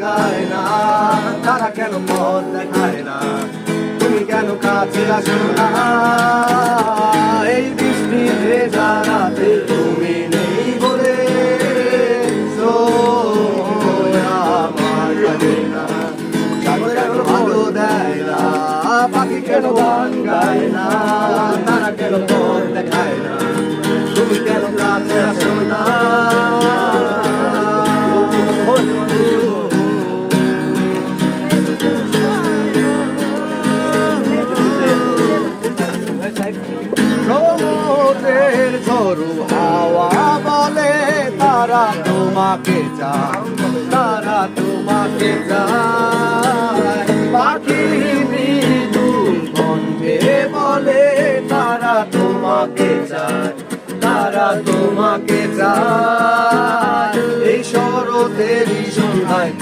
গায় না, তারা কেন পথ দেখায় না, তুমি কেন কাছে আসো না, এই বৃষ্টি ভেজা রাতে তুমি নেই বলে আমার লাগে না, সাগর কেন ভালো দেয় না, পাখি কেন গান গায় না, তারা কেন পথ দেখায় না, তুমি কেন কাছে আসো না। সমুদ্রের ঝড়ো হাওয়া বলে তারা তোমাকে চায়, তারা তোমাকে চায়, পাখি মৃদুল কণ্ঠে বলে তারা তোমাকে চায়, তারা তোমাকে চায়, এই শরতেরই সন্ধ্যায়